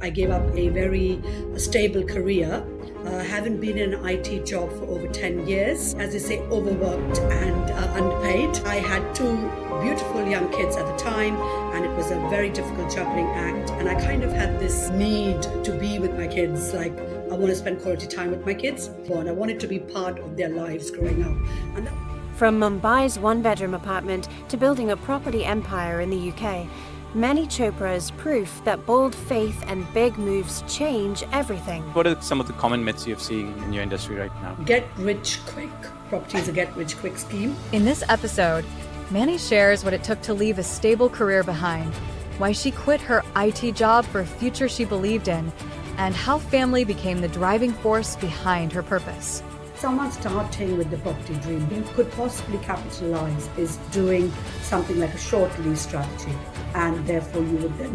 I gave up a very stable career, haven't been in an IT job for over 10 years. As they say, overworked and underpaid. I had two beautiful young kids at the time, and it was a very difficult juggling act. And I kind of had this need to be with my kids, like I want to spend quality time with my kids. And I wanted to be part of their lives growing up. And From Mumbai's one-bedroom apartment to building a property empire in the UK, Manni Chopra is proof that bold faith and big moves change everything. What are some of the common myths you've seen in your industry right now? get rich quick. Property is a get rich quick scheme. In this episode, Manni shares what it took to leave a stable career behind, why she quit her IT job for a future she believed in, and how family became the driving force behind her purpose. Someone starting with the property dream you could possibly capitalize is doing something like a short lease strategy, and therefore you would then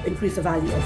increase the value of it.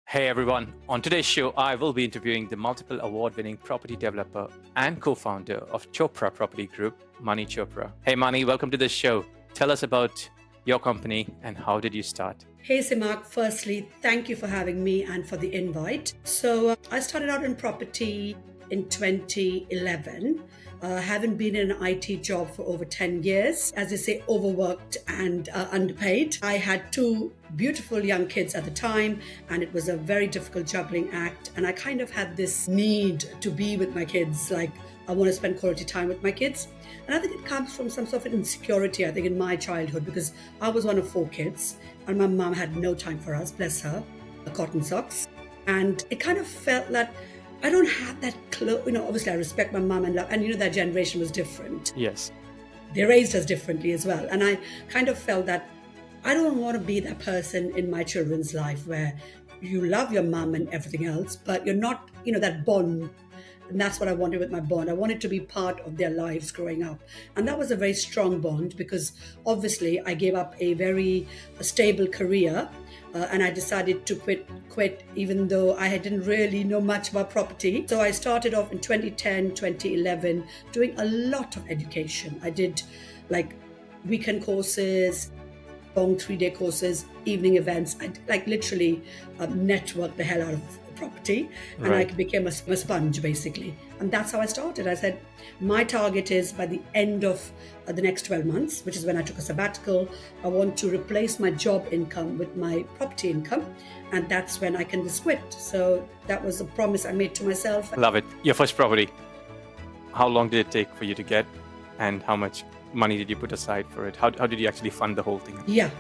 Hey everyone, on today's show, I will be interviewing the multiple award-winning property developer and co-founder of Chopra Property Group, Manni Chopra. Hey Manni, welcome to the show. Tell us about your company and how did you start? Hey Simac, firstly, thank you for having me and for the invite. So I started out in property in 2011. Haven't been in an IT job for over 10 years. As they say, overworked and underpaid. I had two beautiful young kids at the time, and it was a very difficult juggling act. And I kind of had this need to be with my kids, like I want to spend quality time with my kids. And I think it comes from some sort of insecurity, I think, in my childhood, because I was one of four kids and my mom had no time for us, bless her, cotton socks. And it kind of felt that I don't have that close, obviously I respect my mom and love, and that generation was different. Yes. They raised us differently as well. And I kind of felt that I don't want to be that person in my children's life where you love your mom and everything else, but you're not, that bond. And that's what I wanted with my bond. I wanted to be part of their lives growing up. And that was a very strong bond because obviously I gave up a very stable career and I decided to quit even though I didn't really know much about property. So I started off in 2010, 2011 doing a lot of education. I did like weekend courses, long 3-day courses, evening events. I literally networked the hell out of property, and Right. I became a sponge basically. And that's how I started. I said, my target is by the end of the next 12 months, which is when I took a sabbatical, I want to replace my job income with my property income. And that's when I can just quit. So that was a promise I made to myself. Love it. Your first property. How long did it take for you to get and how much money did you put aside for it? How did you actually fund the whole thing? Yeah.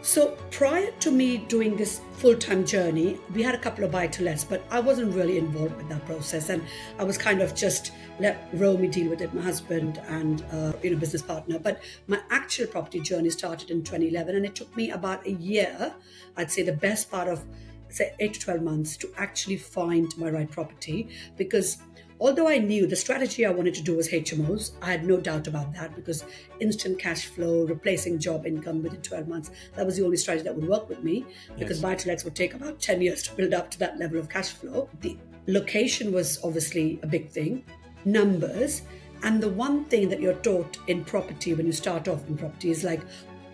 So prior to me doing this full-time journey, we had a couple of buy-to-lets, but I wasn't really involved with that process. And I was kind of just let Romy deal with it, my husband and business partner. But my actual property journey started in 2011, and it took me about a year, I'd say the best part of, say, 8 to 12 months to actually find my right property. Because although I knew the strategy I wanted to do was HMOs, I had no doubt about that because instant cash flow, replacing job income within 12 months, that was the only strategy that would work with me because Yes. buy-to-lets would take about 10 years to build up to that level of cash flow. The location was obviously a big thing, numbers, and the one thing that you're taught in property when you start off in property is like,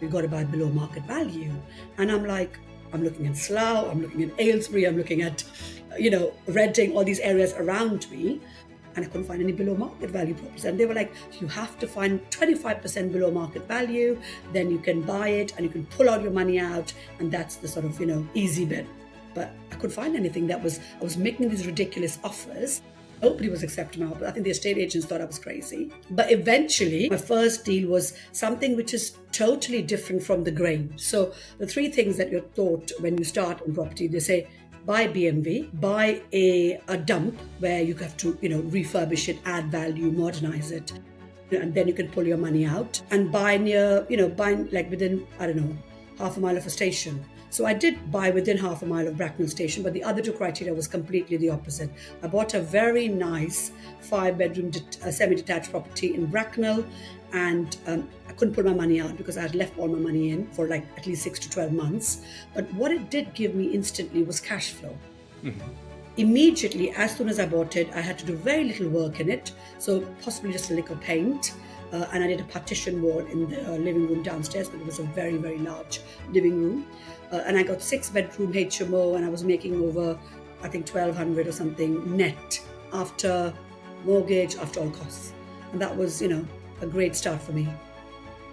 you got to buy below market value. And I'm like, I'm looking at Slough, I'm looking at Aylesbury, I'm looking at, Reading, all these areas around me. And I couldn't find any below market value properties. And they were like, you have to find 25% below market value, then you can buy it and you can pull all your money out. And that's the sort of, easy bit. But I couldn't find anything I was making these ridiculous offers. Nobody was accepting my offer. I think the estate agents thought I was crazy. But eventually, my first deal was something which is totally different from the grain. So the three things that you're taught when you start in property, they say, buy BMV, buy a dump where you have to, refurbish it, add value, modernize it, and then you can pull your money out and buy near, within, half a mile of a station. So I did buy within half a mile of Bracknell station, but the other two criteria was completely the opposite. I bought a very nice 5-bedroom semi-detached property in Bracknell, and I couldn't pull my money out because I had left all my money in for like at least 6 to 12 months. But what it did give me instantly was cash flow. Mhm. Immediately, as soon as I bought it, I had to do very little work in it. So possibly just a lick of paint. and I did a partition wall in the living room downstairs, but it was a very, very large living room. And I got 6-bedroom HMO, and I was making over, I think, 1,200 or something net after mortgage, after all costs. And that was, a great start for me.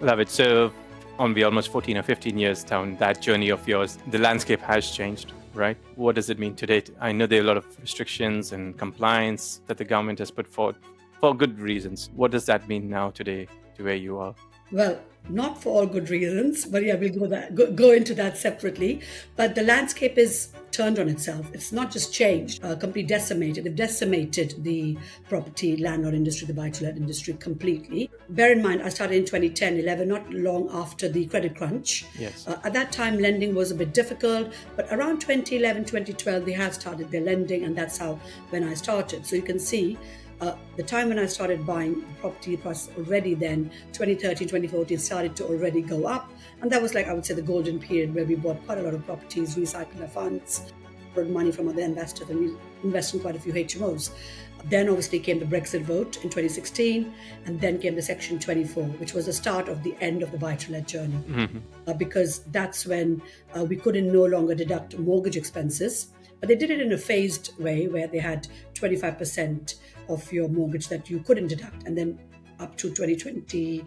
Love it. So on the almost 14 or 15 years down that journey of yours, the landscape has changed, right? What does it mean today? I know there are a lot of restrictions and compliance that the government has put forth for good reasons. What does that mean now today to where you are? Well, not for all good reasons, but yeah, we'll go into that separately. But the landscape is turned on itself. It's not just changed, completely decimated. They've decimated the property landlord industry, the buy-to-let industry completely. Bear in mind, I started in 2010-11, not long after the credit crunch. Yes. At that time, lending was a bit difficult, but around 2011, 2012, they have started their lending, and that's how when I started. So you can see the time when I started buying the property price already then, 2013, 2014, started to already go up. And that was like, I would say, the golden period where we bought quite a lot of properties, recycled our funds, borrowed money from other investors, and we invested in quite a few HMOs. Then obviously came the Brexit vote in 2016, and then came the Section 24, which was the start of the end of the buy-to-let journey. Because that's when we couldn't no longer deduct mortgage expenses. But they did it in a phased way where they had 25% of your mortgage that you couldn't deduct, and then up to 2024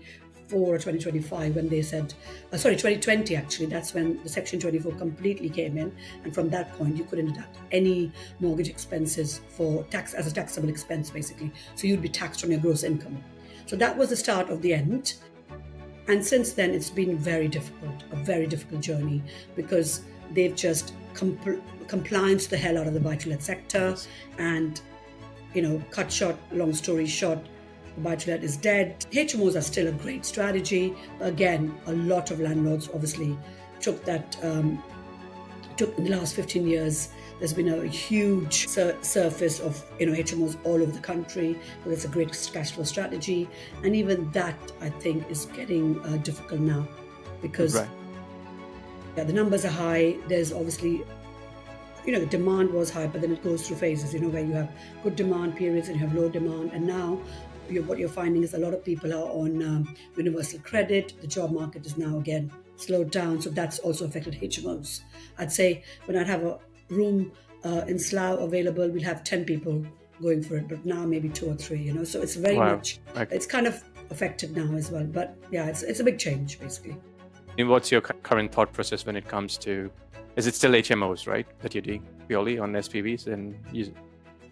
or 2025 when they said, 2020 actually, that's when the Section 24 completely came in, and from that point you couldn't deduct any mortgage expenses for tax as a taxable expense basically. So you'd be taxed on your gross income. So that was the start of the end. And since then it's been a very difficult journey, because they've just compliance the hell out of the buy-to-let sector. Yes. And cut short, long story short, the buy-to-let is dead. HMOs are still a great strategy. Again, a lot of landlords obviously took in the last 15 years. There's been a huge surface of HMOs all over the country, but it's a great cash flow strategy. And even that, I think, is getting difficult now, because the numbers are high. There's obviously the demand was high, but then it goes through phases, where you have good demand periods and you have low demand. And now what you're finding is a lot of people are on universal credit. The job market is now again slowed down. So that's also affected HMOs. I'd say when I'd have a room in Slough available, we'll have 10 people going for it, but now maybe 2 or 3, So it's very much, it's kind of affected now as well. But yeah, it's a big change basically. And what's your current thought process when it comes to, is it still HMOs, right, that you're doing purely on SPVs?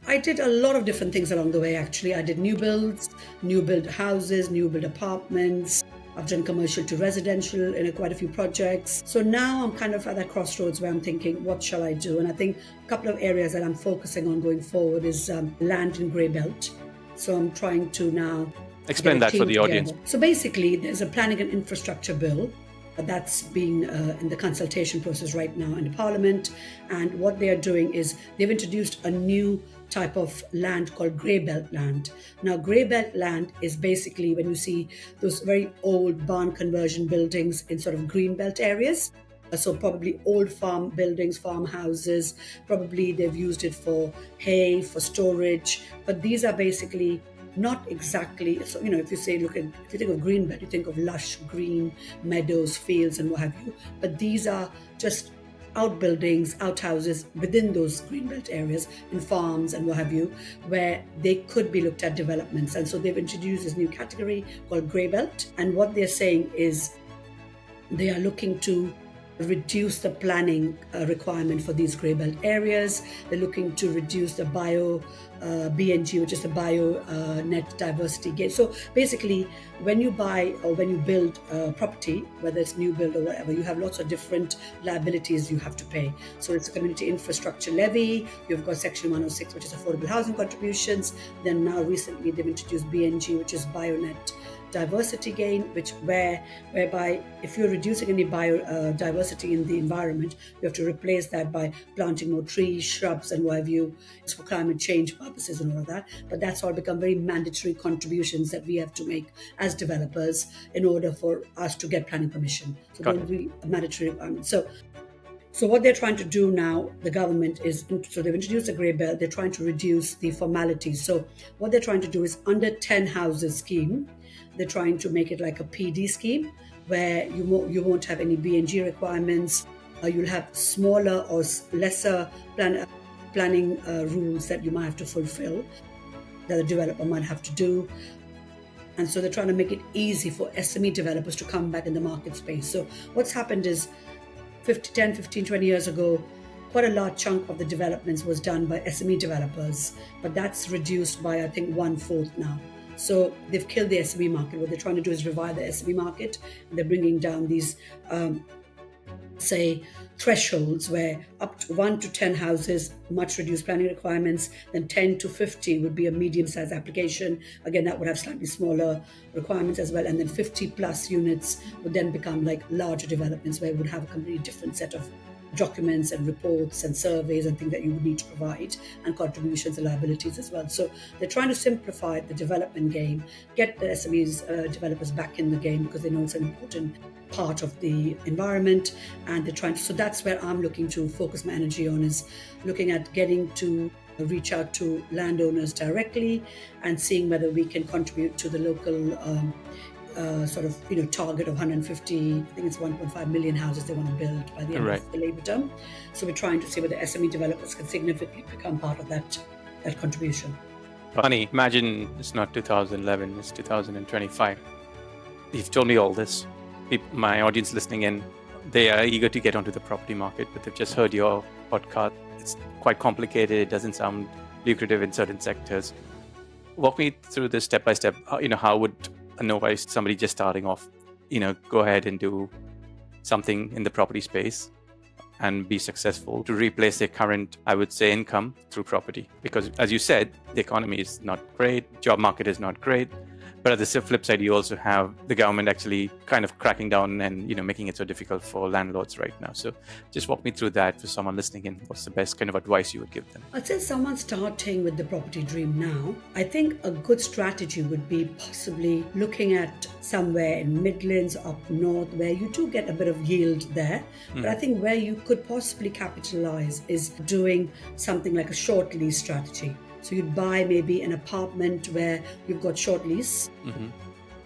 I did a lot of different things along the way, actually. I did new build houses, new build apartments. I've done commercial to residential in quite a few projects. So now I'm kind of at that crossroads where I'm thinking, what shall I do? And I think a couple of areas that I'm focusing on going forward is land in grey belt. So I'm trying to now explain that for the audience. So basically, there's a planning and infrastructure bill that's being in the consultation process right now in the Parliament. And what they are doing is they've introduced a new type of land called grey belt land. Now, grey belt land is basically when you see those very old barn conversion buildings in sort of green belt areas. So probably old farm buildings, farmhouses, probably they've used it for hay, for storage. But these are basically not exactly, so if you say, if you think of green belt, you think of lush green meadows, fields and what have you, but these are just outbuildings, outhouses within those green belt areas in farms and what have you, where they could be looked at developments. And so they've introduced this new category called grey belt, and what they're saying is they are looking to reduce the planning requirement for these grey belt areas. They're looking to reduce the BNG, which is the bio net diversity gain. So basically, when you buy or when you build a property, whether it's new build or whatever, you have lots of different liabilities you have to pay. So it's a community infrastructure levy. You've got Section 106, which is affordable housing contributions. Then now recently they've introduced BNG, which is bio net diversity gain, whereby if you're reducing any biodiversity in the environment, you have to replace that by planting more trees, shrubs, and what have you. It's for climate change purposes and all of that. But that's all become very mandatory contributions that we have to make as developers in order for us to get planning permission. So there will be a mandatory requirement. So So what they're trying to do now, the government is, so they've introduced a grey belt, they're trying to reduce the formalities. So what they're trying to do is under 10 houses scheme, they're trying to make it like a PD scheme where you won't have any B&G requirements. You'll have smaller or lesser planning rules that you might have to fulfill, that the developer might have to do. And so they're trying to make it easy for SME developers to come back in the market space. So what's happened is 10, 15, 20 years ago, quite a large chunk of the developments was done by SME developers, but that's reduced by, I think, 1/4 now. So they've killed the SME market. What they're trying to do is revive the SME market. And they're bringing down these, say, thresholds where up to 1 to 10 houses, much reduced planning requirements, then 10 to 50 would be a medium-sized application. Again, that would have slightly smaller requirements as well. And then 50 plus units would then become like larger developments where it would have a completely different set of documents and reports and surveys and things that you would need to provide, and contributions and liabilities as well. So they're trying to simplify the development game, get the SMEs developers back in the game because they know it's an important part of the environment, and they're trying to, so that's where I'm looking to focus my energy on, is looking at getting to reach out to landowners directly and seeing whether we can contribute to the local target of 150, I think it's 1.5 million houses they want to build by the end of the Labour term. So we're trying to see whether SME developers can significantly become part of that contribution. Manni, imagine it's not 2011, it's 2025. You've told me all this. My audience listening in, they are eager to get onto the property market, but they've just heard your podcast. It's quite complicated. It doesn't sound lucrative in certain sectors. Walk me through this step by step. How would a novice, somebody just starting off, go ahead and do something in the property space and be successful to replace their current, I would say, income through property? Because as you said, the economy is not great, job market is not great. But at the flip side, you also have the government actually kind of cracking down and making it so difficult for landlords right now. So just walk me through that for someone listening in. What's the best kind of advice you would give them? I'd say someone starting with the property dream now, I think a good strategy would be possibly looking at somewhere in Midlands, up north, where you do get a bit of yield there. But I think where you could possibly capitalize is doing something like a short lease strategy. So you'd buy maybe an apartment where you've got short lease.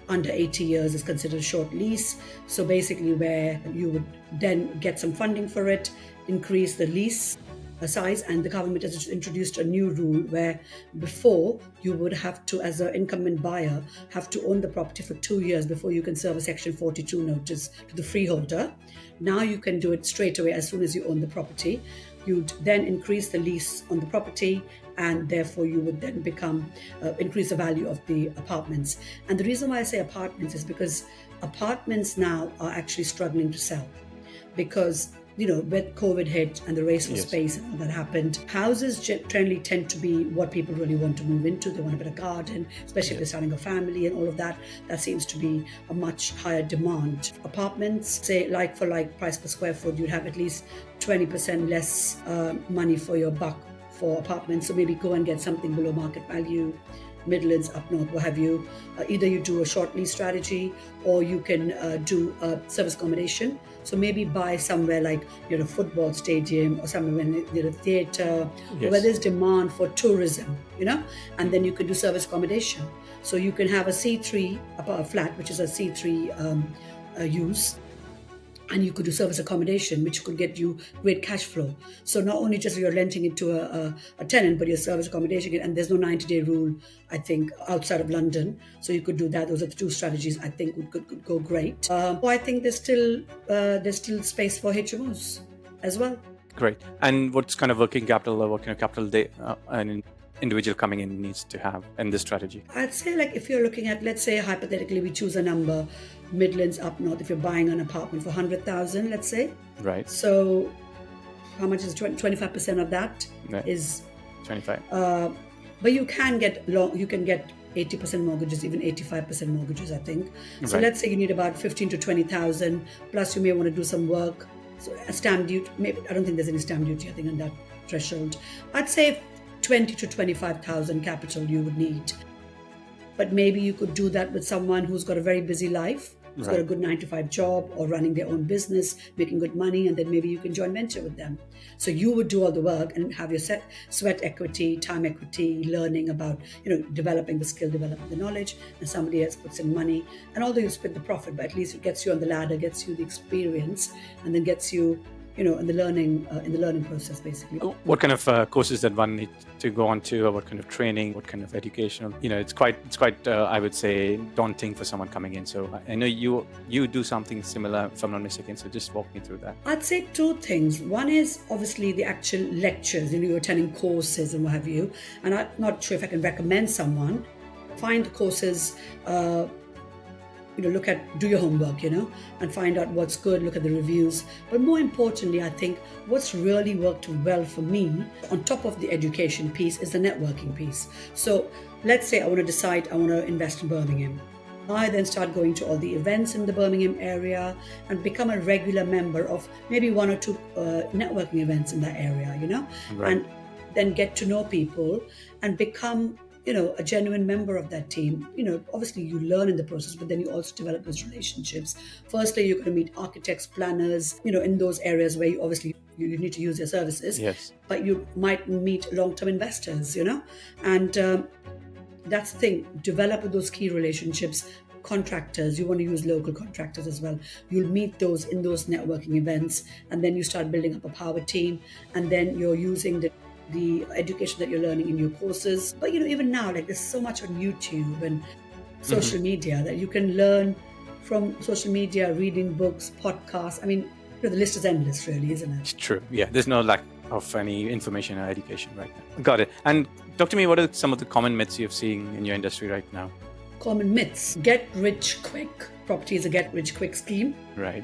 Under 80 years is considered a short lease. So basically where you would then get some funding for it, increase the lease size, and the government has introduced a new rule where before you would have to, as an incumbent buyer, have to own the property for 2 years before you can serve a Section 42 notice to the freeholder. Now you can do it straight away as soon as you own the property. You'd then increase the lease on the property, and therefore you would then increase the value of the apartments. And the reason why I say apartments is because apartments now are actually struggling to sell, because when COVID hit and the race for space and all that happened, houses generally tend to be what people really want to move into. They want a bit of garden, especially if they're starting a family and all of that. That seems to be a much higher demand. Apartments, say like for like price per square foot, you'd have at least 20% less money for your buck for apartments. So maybe go and get something below market value. Midlands, up north, what have you. Either you do a short lease strategy, or you can do a service accommodation. So maybe buy somewhere like a football stadium, or somewhere near a theatre, where there's demand for tourism, and then you can do service accommodation. So you can have a C3 flat, which is a C3 use, and you could do service accommodation, which could get you great cash flow. So not only just you're renting it to a tenant, but your service accommodation, and there's no 90-day rule, I think, outside of London. So you could do that. Those are the two strategies I think could go great. I think there's still space for HMOs as well. Great. And what's kind of working capital, or what kind of capital an individual coming in needs to have in this strategy? I'd say, like, if you're looking at, let's say hypothetically, we choose a number, Midlands, up north, if you're buying an apartment for 100,000, let's say. Right. So how much is 25% of that? Is 25. But you can get 80% mortgages, even 85% mortgages, I think. So let's say you need about 15 to 20,000, plus you may want to do some work. So a stamp duty, maybe, I don't think there's any stamp duty, I think, on that threshold. I'd say 20 to 25,000 capital you would need. But maybe you could do that with someone who's got a very busy life, who's got a Right. good 9 to 5 job or running their own business, making good money, and then maybe you can joint venture with them. So you would do all the work and have your sweat equity, time equity, learning about, developing the skill, developing the knowledge, and somebody else puts in money. And although you split the profit, but at least it gets you on the ladder, gets you the experience, and then gets you, in the learning process, basically. What kind of courses that one needs to go on to, or what kind of training, what kind of educational? It's quite I would say, daunting for someone coming in. So I know you do something similar, if I'm not mistaken. So just walk me through that. I'd say two things. One is obviously the actual lectures, you're attending courses and what have you. And I'm not sure if I can recommend someone. Find the courses, do your homework, and find out what's good, look at the reviews. But more importantly, I think what's really worked well for me, on top of the education piece, is the networking piece. So let's say I want to decide I want to invest in Birmingham. I then start going to all the events in the Birmingham area and become a regular member of maybe one or two networking events in that area, Right. and then get to know people and become a genuine member of that team. Obviously you learn in the process, but then you also develop those relationships. Firstly, you're going to meet architects, planners, in those areas where you need to use their services. Yes. But you might meet long-term investors, and that's the thing. Develop those key relationships. Contractors, you want to use local contractors as well. You'll meet those in those networking events, and then you start building up a power team, and then you're using the education that you're learning in your courses. But even now, there's so much on YouTube and social media that you can learn from social media, reading books, podcasts. I mean, the list is endless, really, isn't it? It's true. Yeah. There's no lack of any information or education right now. Got it. And talk to me, what are some of the common myths you're seeing in your industry right now? Common myths. Get rich quick. Property is a get rich quick scheme. Right.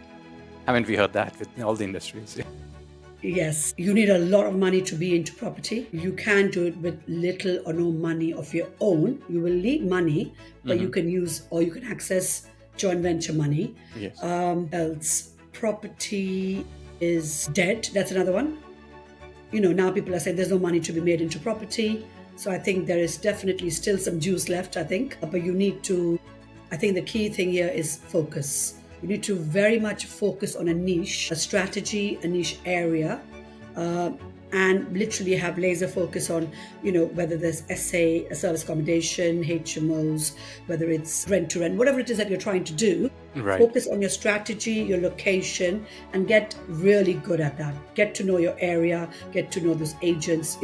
Haven't we heard that with all the industries? Yes, you need a lot of money to be into property. You can do it with little or no money of your own. You will need money, but you can use or you can access joint venture money. Yes. Else, property is dead. That's another one. Now people are saying there's no money to be made into property. So I think there is definitely still some juice left, I think. But I think the key thing here is focus. You need to very much focus on a niche, a strategy, a niche area, and literally have laser focus on, whether there's SA, a service accommodation, HMOs, whether it's rent to rent, whatever it is that you're trying to do. Right. Focus on your strategy, your location, and get really good at that. Get to know your area, get to know those agents,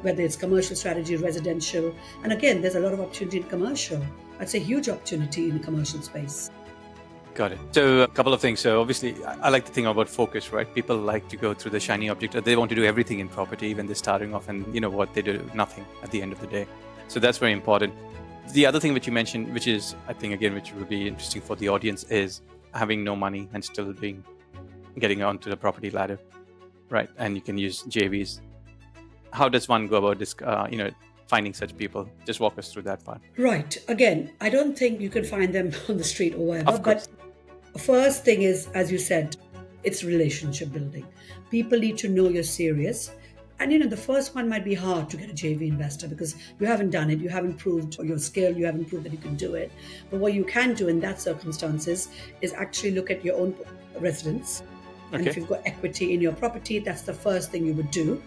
whether it's commercial strategy, residential. And again, there's a lot of opportunity in commercial. I'd say huge opportunity in the commercial space. Got it. So a couple of things. So obviously, I like to think about focus, right? People like to go through the shiny object. They want to do everything in property when they're starting off, and what they do, nothing at the end of the day. So that's very important. The other thing which you mentioned, which is, I think, again, which will be interesting for the audience, is having no money and still getting onto the property ladder, right? And you can use JVs. How does one go about this, finding such people? Just walk us through that part. Right. Again, I don't think you can find them on the street or whatever. Of course. But first thing is, as you said, it's relationship building. People need to know you're serious. And the first one might be hard to get a JV investor because you haven't done it, you haven't proved your skill, you haven't proved that you can do it. But what you can do in that circumstances is actually look at your own residence. And if you've got equity in your property, that's the first thing you would do.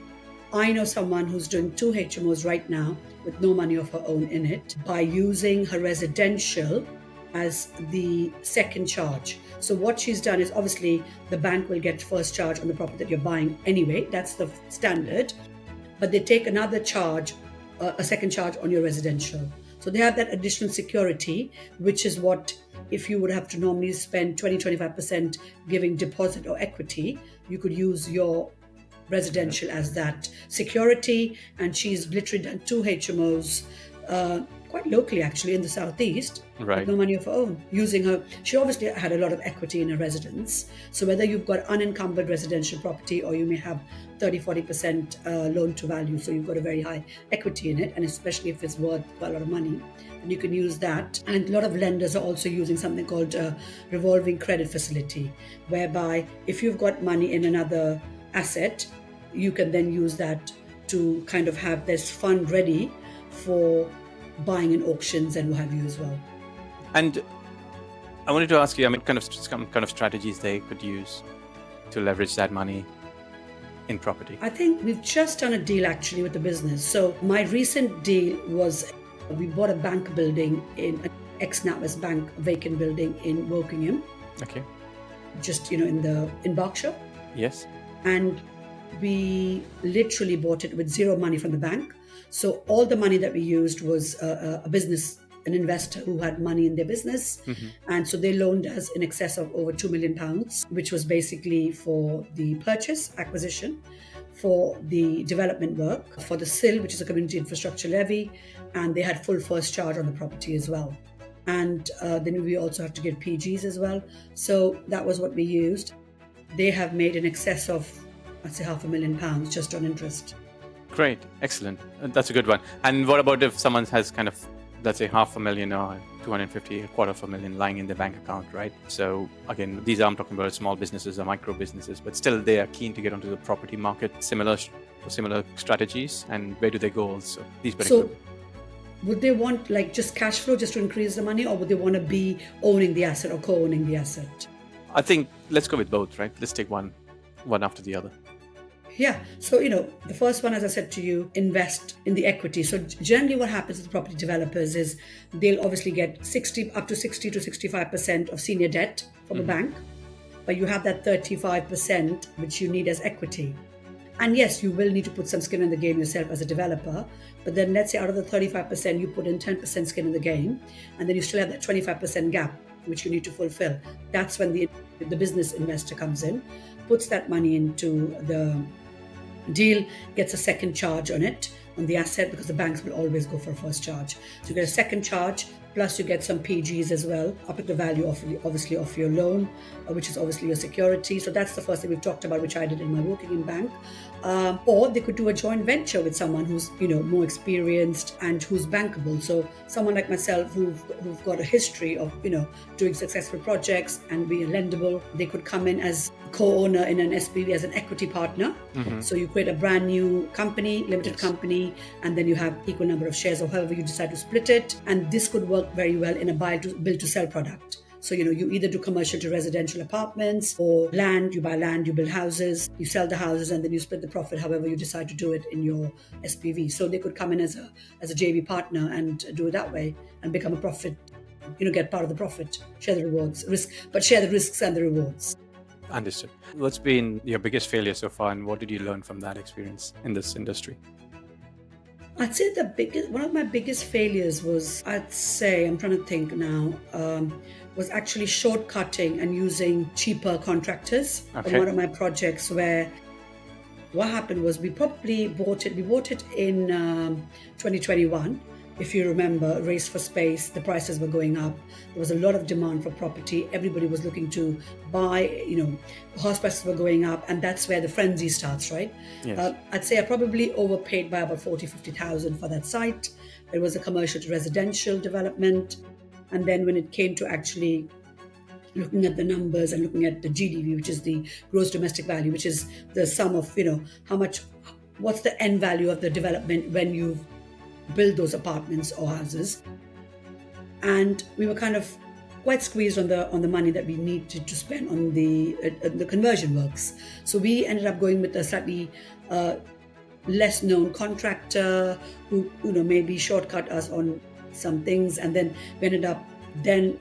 I know someone who's doing 2 HMOs right now with no money of her own in it by using her residential as the second charge. So what she's done is, obviously the bank will get first charge on the property that you're buying anyway. That's the standard. But they take another charge, a second charge on your residential. So they have that additional security, which is what, if you would have to normally spend 20-25% giving deposit or equity, you could use your residential as that security. And she's literally done 2 HMOs quite locally, actually, in the southeast, Right. with no money of her own, using her. She obviously had a lot of equity in her residence. So whether you've got unencumbered residential property or you may have 30-40% loan to value, so you've got a very high equity in it, and especially if it's worth quite a lot of money, and you can use that. And a lot of lenders are also using something called a revolving credit facility, whereby if you've got money in another asset, you can then use that to kind of have this fund ready for buying in auctions and what have you as well. And I wanted to ask you, some kind of strategies they could use to leverage that money in property. I think we've just done a deal actually with the business. So my recent deal was we bought a bank building in an ex-NatWest Bank vacant building in Wokingham, Okay. just in Berkshire, Yes. and we literally bought it with zero money from the bank. So all the money that we used was a business, an investor who had money in their business. And so they loaned us in excess of over £2 million, which was basically for the acquisition, for the development work, for the SIL, which is a community infrastructure levy, and they had full first charge on the property as well. And then we also have to get PGs as well. So that was what we used. They have made in excess of, I'd say, £500,000 just on interest. Great. Excellent. That's a good one. And what about if someone has kind of, let's say, $500,000 or 250, $250,000 lying in their bank account, right? So again, these I'm talking about small businesses or micro businesses, but still they are keen to get onto the property market, similar strategies, and where do they go also? So would they want like just cash flow just to increase the money, or would they want to be owning the asset or co-owning the asset? I think let's go with both, right? Let's take one after the other. Yeah. So, the first one, as I said to you, invest in the equity. So generally what happens with property developers is they'll obviously get up to 60 to 65% of senior debt from the bank, but you have that 35% which you need as equity. And yes, you will need to put some skin in the game yourself as a developer, but then let's say out of the 35%, you put in 10% skin in the game, and then you still have that 25% gap which you need to fulfill. That's when the business investor comes in, puts that money into the deal, gets a second charge on the asset, because the banks will always go for a first charge. So you get a second charge, plus you get some PGs as well, up at the value of your loan, which is obviously your security. So that's the first thing we've talked about, which I did in my working bank. Or they could do a joint venture with someone who's more experienced and who's bankable. So someone like myself who've got a history of doing successful projects and being lendable, they could come in as co-owner in an SPV as an equity partner. So you create a brand new company, limited company, and then you have equal number of shares or however you decide to split it. And this could work very well in a build to sell product. So, you either do commercial to residential apartments or land, you buy land, you build houses, you sell the houses, and then you split the profit however you decide to do it in your SPV. So they could come in as a JV partner and do it that way and become a profit, get part of the profit, share the rewards, share the risks and the rewards. Understood. What's been your biggest failure so far, and what did you learn from that experience in this industry? I'd say one of my biggest failures was, I'm trying to think now, was actually shortcutting and using cheaper contractors. Okay. On one of my projects, where what happened was we bought it in 2021. If you remember, race for space, the prices were going up. There was a lot of demand for property. Everybody was looking to buy, house prices were going up, and that's where the frenzy starts, right? Yes. I'd say I probably overpaid by about 50,000 for that site. It was a commercial to residential development. And then when it came to actually looking at the numbers and looking at the GDV, which is the gross domestic value, which is the sum of, what's the end value of the development when you build those apartments or houses. And we were kind of quite squeezed on the money that we needed to spend on the conversion works. So we ended up going with a slightly less known contractor who maybe shortcut us on some things, and then we ended up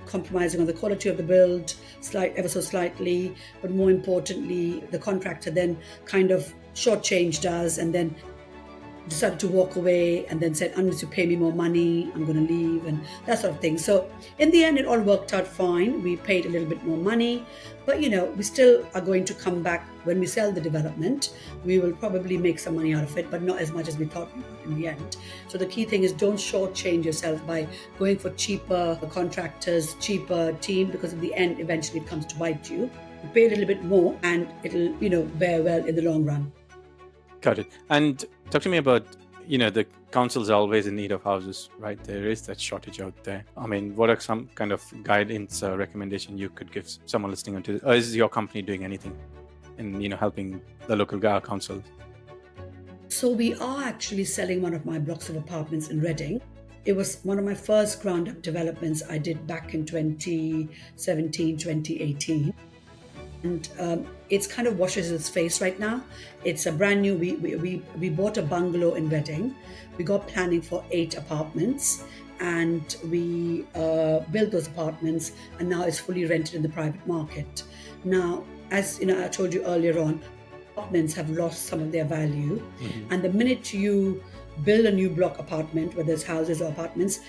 compromising on the quality of the build ever so slightly. But more importantly, the contractor then kind of shortchanged us and then decided to walk away, and then said, unless you pay me more money, I'm going to leave, and that sort of thing. So in the end, it all worked out fine. We paid a little bit more money, but we still are going to come back when we sell the development. We will probably make some money out of it, but not as much as we thought we would in the end. So the key thing is, don't shortchange yourself by going for cheaper contractors, cheaper team, because in the end, eventually it comes to bite you. You pay a little bit more, and it'll bear well in the long run. Got it. And talk to me about, the council's always in need of houses, right? There is that shortage out there. I mean, what are some kind of guidance or recommendation you could give someone listening to this? Or is your company doing anything in, helping the local council? So we are actually selling one of my blocks of apartments in Reading. It was one of my first ground up developments I did back in 2017, 2018. And it's kind of washes its face right now. It's a brand new, we bought a bungalow in Reading. We got planning for 8 apartments, and we built those apartments, and now it's fully rented in the private market. Now, as you know, I told you earlier on, apartments have lost some of their value. And the minute you build a new block apartment, whether it's houses or apartments,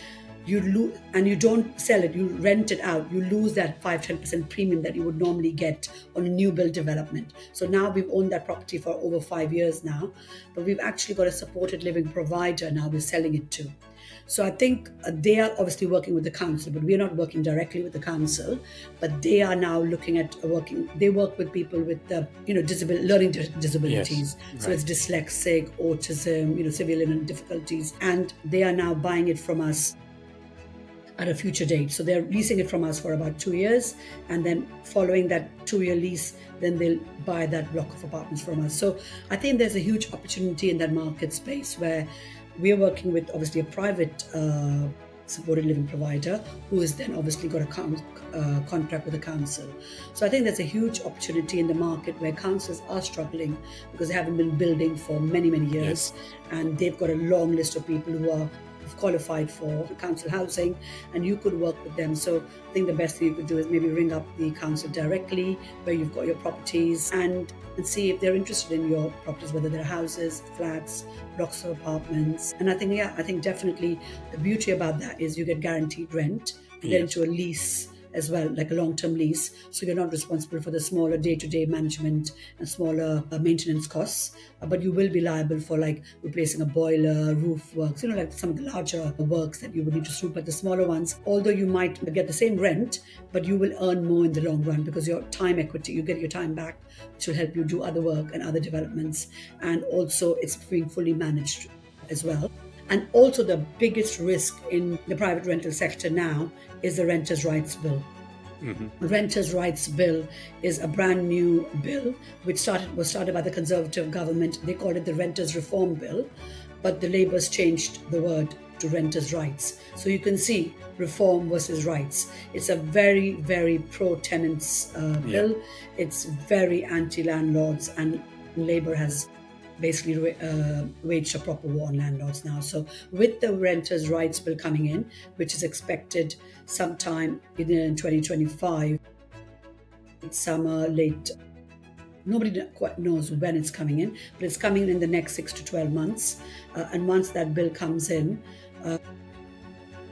you lose, and you don't sell it, you rent it out, you lose that 5-10% premium that you would normally get on a new build development. So now we've owned that property for over 5 years now, but we've actually got a supported living provider now we're selling it to. So I think they are obviously working with the council, but we're not working directly with the council. But they are now looking at they work with people with learning disabilities. Yes, So right. it's dyslexic, autism, severe learning difficulties, and they are now buying it from us at a future date. So they're leasing it from us for about 2 years, and then following that 2-year lease, then they'll buy that block of apartments from us. So I think there's a huge opportunity in that market space where we're working with obviously a private supported living provider who has then obviously got a contract with the council. So I think there's a huge opportunity in the market where councils are struggling because they haven't been building for many, many years. Yes. And they've got a long list of people who are qualified for council housing, and you could work with them. So I think the best thing you could do is maybe ring up the council directly where you've got your properties and see if they're interested in your properties, whether they're houses, flats, blocks of apartments. And I think definitely the beauty about that is you get guaranteed rent, you get into a lease as well, like a long-term lease. So you're not responsible for the smaller day-to-day management and smaller maintenance costs, but you will be liable for like replacing a boiler, roof works, like some of the larger works that you would need to do. But the smaller ones, although you might get the same rent, but you will earn more in the long run because your time equity, you get your time back, which will help you do other work and other developments. And also it's being fully managed as well. And also the biggest risk in the private rental sector now is the Renters' Rights Bill. The Renters' Rights Bill is a brand new bill which was started by the Conservative government. They called it the Renters' Reform Bill, but the Labour's changed the word to Renters' Rights. So you can see reform versus rights. It's a very, very pro-tenants bill. It's very anti-landlords, and Labour has basically waged a proper war on landlords now. So with the Renters' Rights Bill coming in, which is expected sometime in 2025, summer, late, nobody quite knows when it's coming in, but it's coming in the next 6 to 12 months. And once that bill comes in,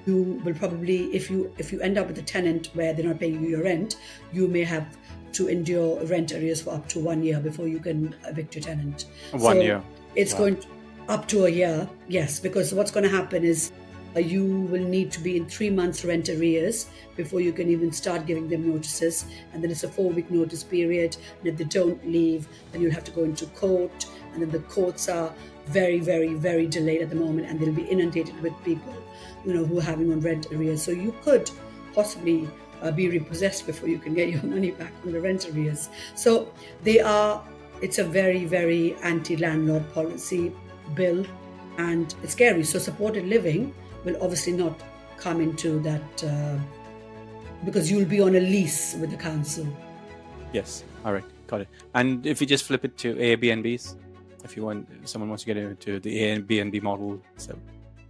you will probably, if you end up with a tenant where they're not paying you your rent, you may have to endure rent arrears for up to 1 year before you can evict your tenant. 1 year. It's going up to a year, yes, because what's going to happen is you will need to be in 3 months rent arrears before you can even start giving them notices. And then it's a 4-week notice period. And if they don't leave, then you'll have to go into court. And then the courts are very, very, very delayed at the moment, and they'll be inundated with people, who are having on rent arrears. So you could possibly be repossessed before you can get your money back from the rent arrears. So it's a very, very anti-landlord policy bill, and it's scary. So supported living will obviously not come into that because you'll be on a lease with the council. Yes. All right. Got it. And if you just flip it to Airbnbs, if someone wants to get into the Airbnb model, so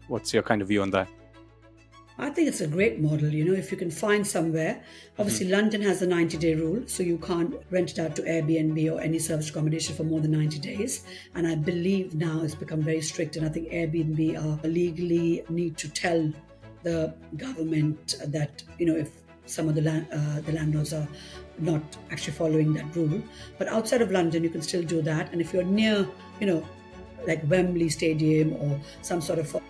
what's your kind of view on that? I think it's a great model, if you can find somewhere. Obviously, London has a 90-day rule, so you can't rent it out to Airbnb or any service accommodation for more than 90 days. And I believe now it's become very strict, and I think Airbnb are legally need to tell the government that, if some of the landlords are not actually following that rule. But outside of London, you can still do that. And if you're near, like Wembley Stadium or some sort of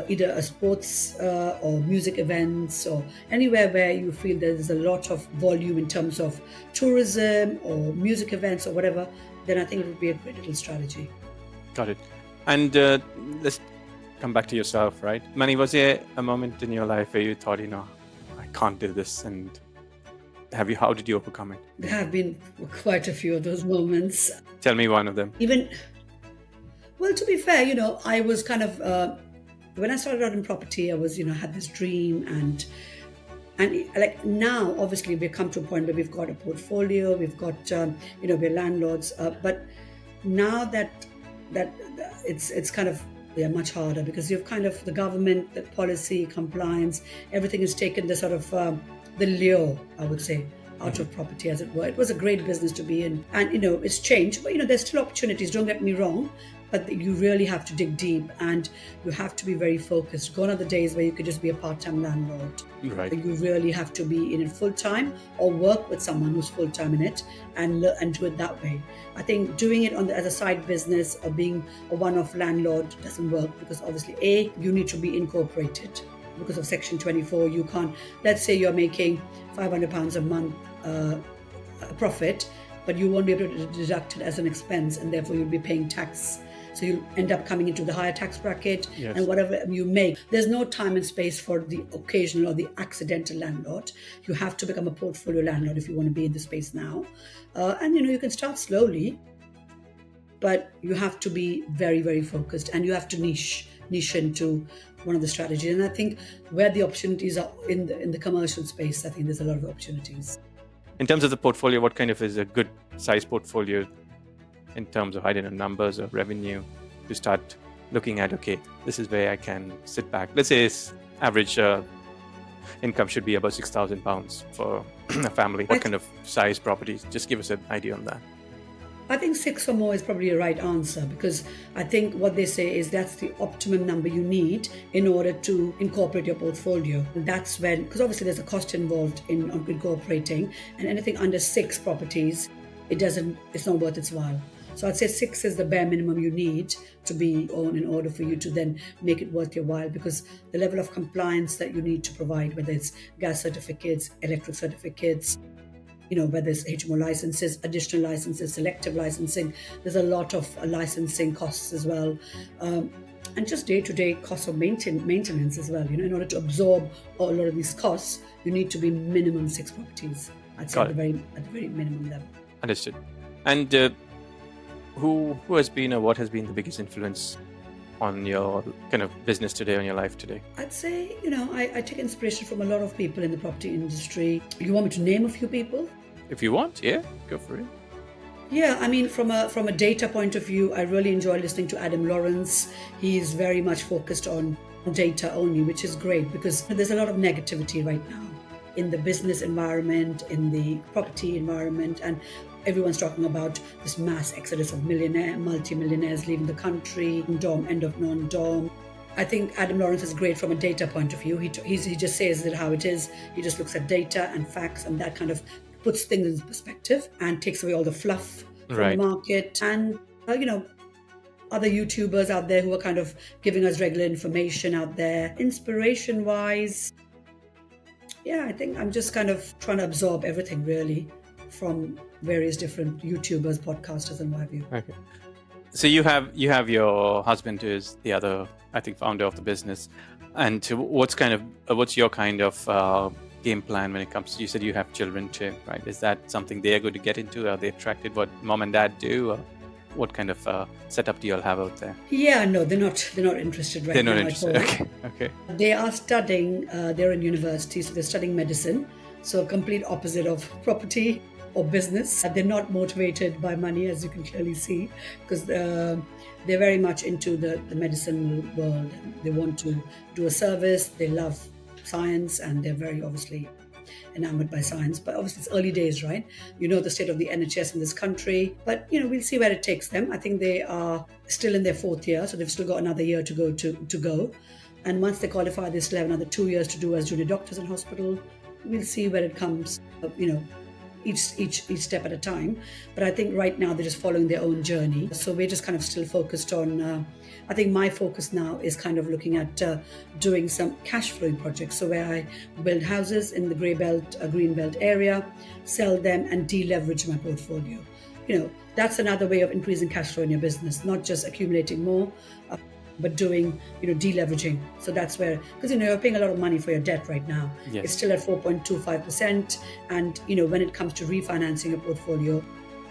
either a sports or music events or anywhere where you feel there's a lot of volume in terms of tourism or music events or whatever, then I think it would be a great little strategy. Got it. And let's come back to yourself, right? Manni, was there a moment in your life where you thought, I can't do this, and how did you overcome it? There have been quite a few of those moments. Tell me one of them. Well, to be fair, I was kind of When I started out in property, I was, had this dream, and like now, obviously, we've come to a point where we've got a portfolio, we've got, we're landlords, but now that it's kind of much harder, because you've kind of the government, the policy, compliance, everything has taken the sort of the lure, I would say, out of property, as it were. It was a great business to be in, and it's changed, but there's still opportunities, don't get me wrong, but you really have to dig deep, and you have to be very focused. Gone are the days where you could just be a part-time landlord. Right. You really have to be in it full-time, or work with someone who's full-time in it, and do it that way. I think doing it as a side business or being a one-off landlord doesn't work, because obviously, you need to be incorporated. Because of Section 24, you can't, let's say you're making £500 a month profit, but you won't be able to deduct it as an expense, and therefore you'll be paying tax. So you'll end up coming into the higher tax bracket. Yes. And whatever you make, there's no time and space for the occasional or the accidental landlord. You have to become a portfolio landlord if you want to be in the space now. And you can start slowly, but you have to be very, very focused, and you have to niche into one of the strategies. And I think where the opportunities are in the commercial space, I think there's a lot of opportunities. In terms of the portfolio, what kind of is a good size portfolio in terms of, I don't know, numbers or revenue to start looking at, okay, this is where I can sit back. Let's say its average income should be about £6,000 for a family. What kind of size properties? Just give us an idea on that. I think 6 or more is probably a right answer, because I think what they say is that's the optimum number you need in order to incorporate your portfolio. And that's when, because obviously there's a cost involved in incorporating, and anything under 6 properties, it's not worth its while. So I'd say 6 is the bare minimum you need to be on in order for you to then make it worth your while, because the level of compliance that you need to provide, whether it's gas certificates, electric certificates, whether it's HMO licenses, additional licenses, selective licensing, there's a lot of licensing costs as well. And just day-to-day costs of maintenance as well. In order to absorb a lot of these costs, you need to be minimum 6 properties. I'd say at the very minimum level. Understood. And who has been, or what has been the biggest influence on your kind of business today, on your life today? I'd say, I take inspiration from a lot of people in the property industry. You want me to name a few people? If you want, yeah, go for it. Yeah, I mean, from a data point of view, I really enjoy listening to Adam Lawrence. He's very much focused on data only, which is great, because there's a lot of negativity right now in the business environment, in the property environment, and everyone's talking about this mass exodus of multi-millionaires leaving the country, dom, end of non-dom. I think Adam Lawrence is great from a data point of view. He just says it how it is. He just looks at data and facts, and that kind of puts things in perspective and takes away all the fluff from the market. And, other YouTubers out there who are kind of giving us regular information out there. Inspiration-wise, yeah, I think I'm just kind of trying to absorb everything, really, from various different YouTubers, podcasters, and what have you. Okay. So you have your husband, who is the other, I think, founder of the business. And what's your kind of game plan when it comes to, you said you have children too, right? Is that something they are going to get into? Are they attracted what mom and dad do? Or what kind of setup do you all have out there? Yeah, no, they're not interested right now. They're not interested. Okay. They are studying, they're in university, so they're studying medicine. So a complete opposite of property or business. They're not motivated by money, as you can clearly see, because they're very much into the medicine world. They want to do a service. They love science, and they're very obviously enamored by science. But obviously it's early days, right? The state of the NHS in this country. But, we'll see where it takes them. I think they are still in their 4th year, so they've still got another year to go. And once they qualify, they still have another 2 years to do as junior doctors in hospital. We'll see where it comes, each step at a time. But I think right now they're just following their own journey. So we're just kind of still focused on, I think my focus now is kind of looking at doing some cash flowing projects. So where I build houses in the grey belt, green belt area, sell them and deleverage my portfolio. That's another way of increasing cash flow in your business, not just accumulating more, but doing, deleveraging. So that's where, because, you're paying a lot of money for your debt right now. Yes. It's still at 4.25%. And, when it comes to refinancing your portfolio,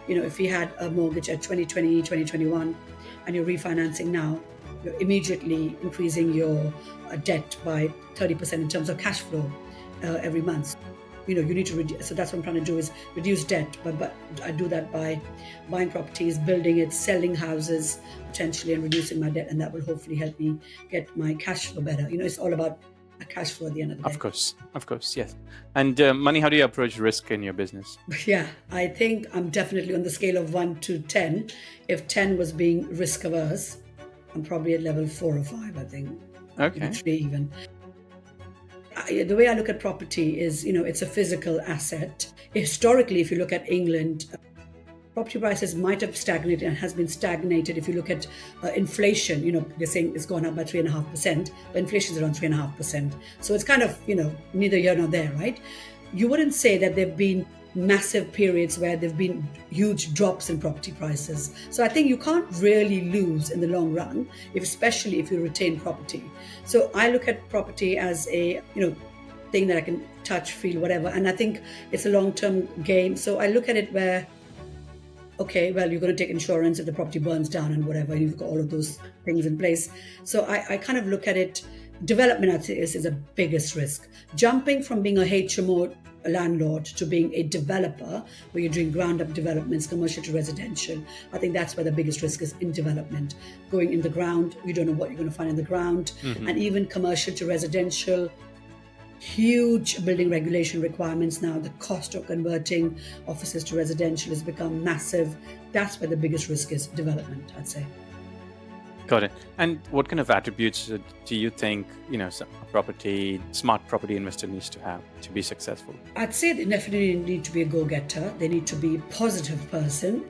if you had a mortgage at 2020, 2021, and you're refinancing now, you're immediately increasing your debt by 30% in terms of cash flow every month. You need to reduce. So that's what I'm trying to do, is reduce debt. But I do that by buying properties, building it, selling houses potentially, and reducing my debt, and that will hopefully help me get my cash flow better. It's all about a cash flow at the end of the day. Of course, yes. And Manni, how do you approach risk in your business? Yeah, I think I'm definitely on the scale of 1 to 10. If 10 was being risk averse, I'm probably at level 4 or 5, I think. Okay. Maybe 3 even. The way I look at property is, it's a physical asset. Historically, if you look at England, property prices might have stagnated and has been stagnated. If you look at inflation, they're saying it's gone up by 3.5%, but inflation is around 3.5%. So it's kind of, neither here nor there, right? You wouldn't say that there've been massive periods where there've been huge drops in property prices. So I think you can't really lose in the long run, especially if you retain property. So I look at property as a, thing that I can touch, feel, whatever. And I think it's a long-term game. So I look at it where, okay, well, you're going to take insurance if the property burns down and whatever, and you've got all of those things in place. So I kind of look at it, development, I think, is the biggest risk. Jumping from being a HMO landlord to being a developer, where you're doing ground up developments, commercial to residential, I think that's where the biggest risk is, in development. Going in the ground, you don't know what you're going to find in the ground. And even commercial to residential, huge building regulation requirements now. The cost of converting offices to residential has become massive. That's where the biggest risk is, development, I'd say. Got it. And what kind of attributes do you think, a smart property investor needs to have to be successful? I'd say they definitely need to be a go-getter. They need to be a positive person.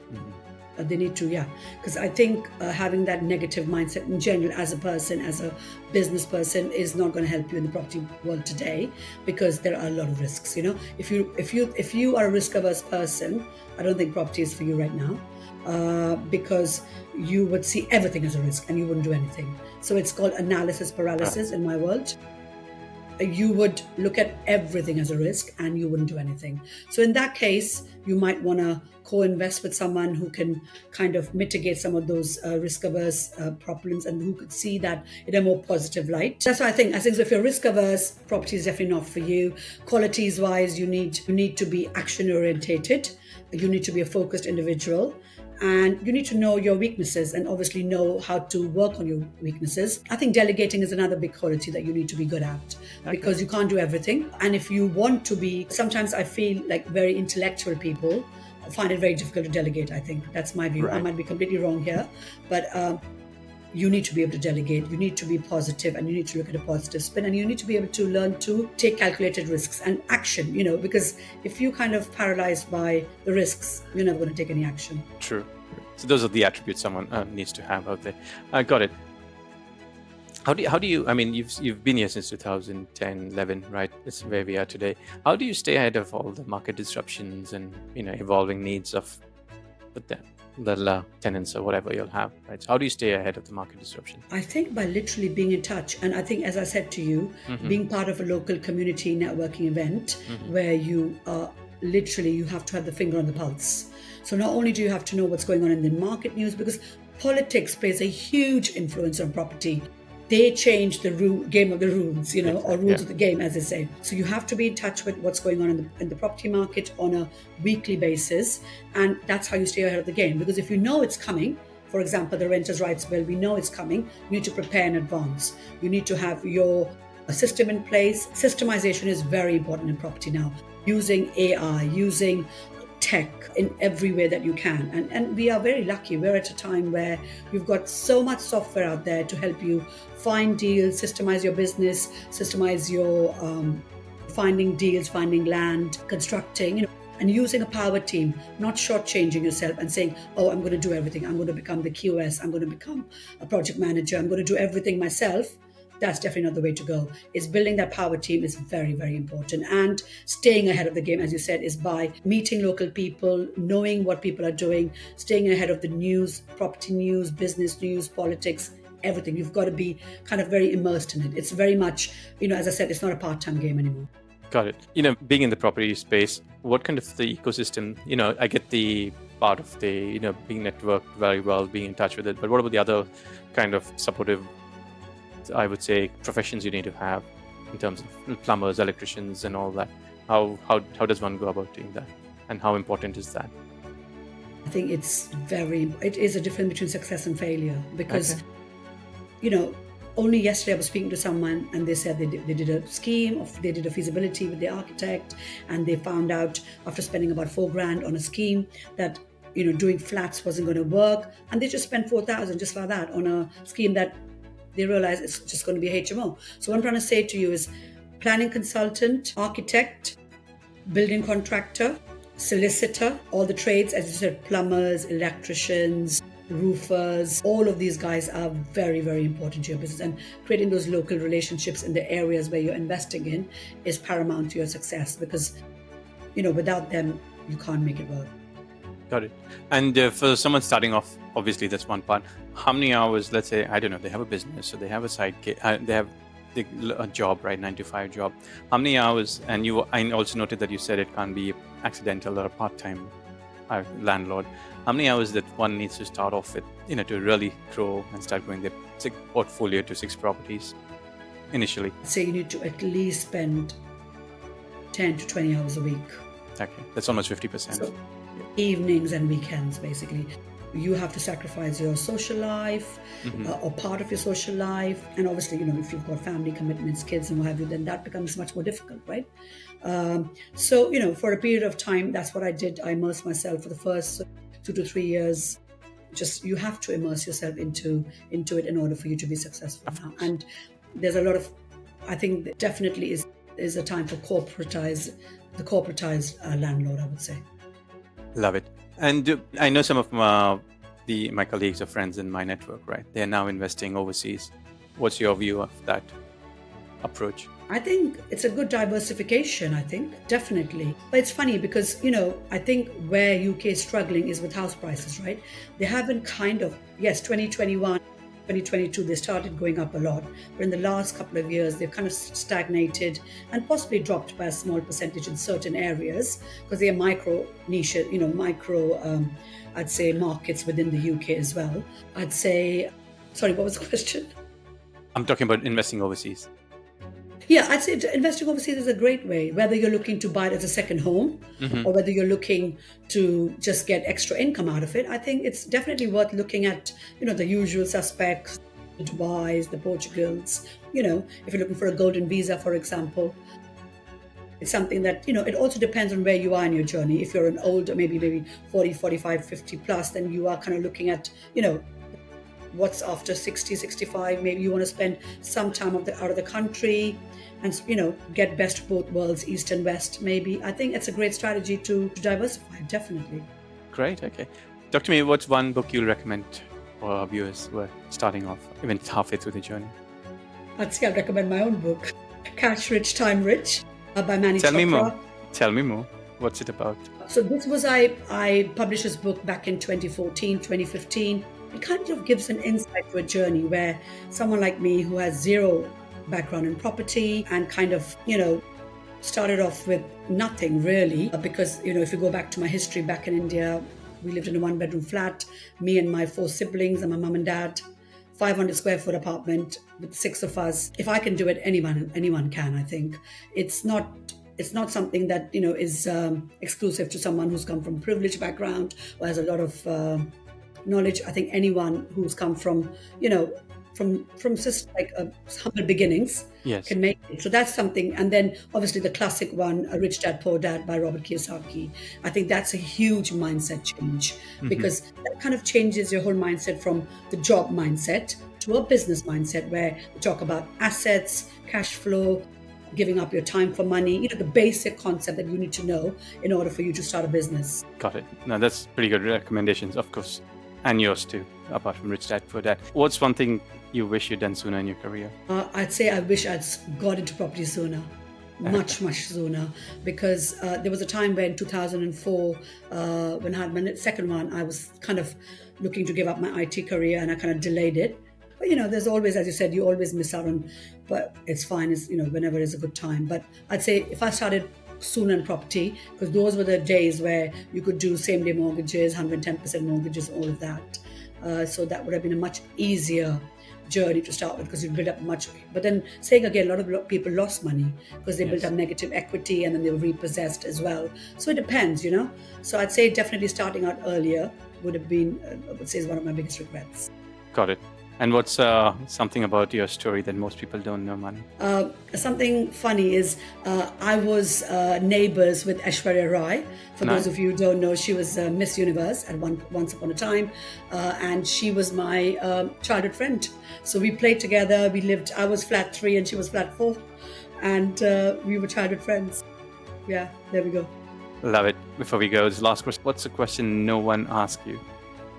They need to, because I think having that negative mindset in general as a person, as a business person, is not going to help you in the property world today, because there are a lot of risks. If you are a risk-averse person, I don't think property is for you right now, because you would see everything as a risk and you wouldn't do anything. So it's called analysis paralysis in my world. You would look at everything as a risk and you wouldn't do anything. So in that case, you might want to co-invest with someone who can kind of mitigate some of those risk-averse problems, and who could see that in a more positive light. That's why I think so if you're risk-averse, property is definitely not for you. Qualities-wise, you need to be action-orientated. You need to be a focused individual. And you need to know your weaknesses and obviously know how to work on your weaknesses. I think delegating is another big quality that you need to be good at, because you can't do everything. And if you want to be, sometimes I feel like very intellectual people find it very difficult to delegate. I think that's my view. Right. I might be completely wrong here, but you need to be able to delegate. You need to be positive, and you need to look at a positive spin, and you need to be able to learn to take calculated risks and action, because if you kind of paralyzed by the risks, you're never going to take any action. True. So those are the attributes someone needs to have out there. I got it. How do you, you've been here since 2010, 11, right? That's where we are today. How do you stay ahead of all the market disruptions and, evolving needs of the tenants or whatever you'll have, right? So how do you stay ahead of the market disruption? I think by literally being in touch. And I think, as I said to you, being part of a local community networking event where you you have to have the finger on the pulse. So not only do you have to know what's going on in the market news, because politics plays a huge influence on property. They change the game of the rules, or rules of the game, as they say. So you have to be in touch with what's going on in the property market on a weekly basis. And that's how you stay ahead of the game. Because if you know it's coming, for example, the Renters' Rights Bill, we know it's coming, you need to prepare in advance. You need to have your system in place. Systemization is very important in property now. Using AI, using tech in every way that you can. And we are very lucky. We're at a time where you've got so much software out there to help you find deals, systemize your business, systemize your finding deals, finding land, constructing, and using a power team, not shortchanging yourself and saying, oh, I'm going to do everything. I'm going to become the QS. I'm going to become a project manager. I'm going to do everything myself. That's definitely not the way to go. Is building that power team is very, very important. And staying ahead of the game, as you said, is by meeting local people, knowing what people are doing, staying ahead of the news, property news, business news, politics, everything. You've got to be kind of very immersed in it. It's very much, as I said, it's not a part-time game anymore. Got it. Being in the property space, what kind of the ecosystem, I get the part of the, being networked very well, being in touch with it. But what about the other kind of supportive, I would say, professions you need to have in terms of plumbers, electricians, and all that? How does one go about doing that, and how important is that? I think it is a difference between success and failure because, Okay. only yesterday I was speaking to someone and they said they did a scheme, they did a feasibility with the architect, and they found out after spending about $4,000 on a scheme that, doing flats wasn't going to work. And they just spent 4,000 just like that on a scheme that they realized it's just going to be a HMO. So what I'm trying to say to you is planning consultant, architect, building contractor, solicitor, all the trades, as you said, plumbers, electricians, roofers, all of these guys are very, very important to your business, and creating those local relationships in the areas where you're investing in is paramount to your success because, without them, you can't make it work. Got it. And for someone starting off, obviously that's one part. How many hours, let's say, I don't know, they have a business, so they have a side gig, they have a job, right, 9-to-5 job. How many hours? And I also noted that you said it can't be accidental or a part-time landlord. How many hours that one needs to start off with, to really grow and start growing their portfolio to 6 properties initially? So you need to at least spend 10 to 20 hours a week. Okay, that's almost 50%. So evenings and weekends, basically. You have to sacrifice your social life or part of your social life. And obviously, if you've got family commitments, kids and what have you, then that becomes much more difficult, right? So, for a period of time, that's what I did. I immersed myself for the first 2 to 3 years. You have to immerse yourself into it in order for you to be successful. And there's a lot of, I think that definitely is a time for corporatized landlord, I would say. Love it. And I know some of my colleagues or friends in my network, right? They're now investing overseas. What's your view of that approach? I think it's a good diversification, definitely. But it's funny because, I think where UK is struggling is with house prices, right? They haven't 2021, 2022, they started going up a lot. But in the last couple of years, they've kind of stagnated and possibly dropped by a small percentage in certain areas because they are micro niches, I'd say markets within the UK as well. Sorry, what was the question? I'm talking about investing overseas. Yeah, I'd say investing overseas is a great way, whether you're looking to buy it as a second home or whether you're looking to just get extra income out of it. I think it's definitely worth looking at, the usual suspects, the Dubais, the Portugals, if you're looking for a golden visa, for example. It's something that, it also depends on where you are in your journey. If you're an older, maybe 40, 45, 50 plus, then you are kind of looking at, what's after 60, 65, maybe you want to spend some time out of the country and, get best of both worlds, East and West, maybe. I think it's a great strategy to diversify, definitely. Great, okay. Talk to me, what's one book you'll recommend for our viewers who are starting off, even halfway through the journey? I'd recommend my own book, Cash Rich, Time Rich, by Manni Chopra. Tell me more. What's it about? So this was, I published this book back in 2014, 2015. It kind of gives an insight to a journey where someone like me who has zero background in property and kind of, started off with nothing really, because, if you go back to my history back in India, we lived in a 1-bedroom flat, me and my 4 siblings and my mum and dad, 500 square foot apartment with 6 of us. If I can do it, anyone can, I think. It's not something that, is exclusive to someone who's come from a privileged background or has a lot of knowledge. I think anyone who's come from just like humble beginnings can make it. So that's something. And then obviously the classic one, A Rich Dad, Poor Dad by Robert Kiyosaki. I think that's a huge mindset change because that kind of changes your whole mindset from the job mindset to a business mindset where we talk about assets, cash flow, giving up your time for money, the basic concept that you need to know in order for you to start a business. Got it. No, that's pretty good recommendations, of course. And yours too, apart from Rich Dad, Poor Dad. What's one thing you wish you'd done sooner in your career? I'd say I wish I'd got into property sooner, much sooner, because there was a time when 2004, when I had my second one, I was kind of looking to give up my IT career and I kind of delayed it. But, there's always, as you said, you always miss out on, but it's fine, whenever is a good time. But I'd say if I started sooner in property, because those were the days where you could do same day mortgages, 110% mortgages, all of that. So that would have been a much easier journey to start with, because you build up much. But then saying again, a lot of people lost money because they built up negative equity, and then they were repossessed as well. So it depends, So I'd say definitely starting out earlier would have been, I would say, is one of my biggest regrets. Got it. And what's something about your story that most people don't know, Manni? Something funny is I was neighbors with Aishwarya Rai. For those of you who don't know, she was Miss Universe at once upon a time, and she was my childhood friend. So we played together. I was flat 3 and she was flat 4, and we were childhood friends. Yeah, there we go. Love it. Before we go, this last question. What's a question no one asked you,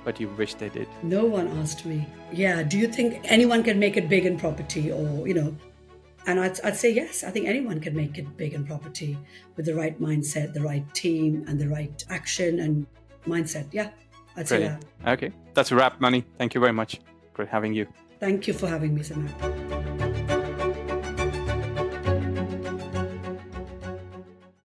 but you wish they did? No one asked me. Yeah, do you think anyone can make it big in property, or, And I'd say yes, I think anyone can make it big in property with the right mindset, the right team, and the right action and mindset. Yeah, I'd say that. Okay, that's a wrap, Manni. Thank you very much. Great having you. Thank you for having me, Simac.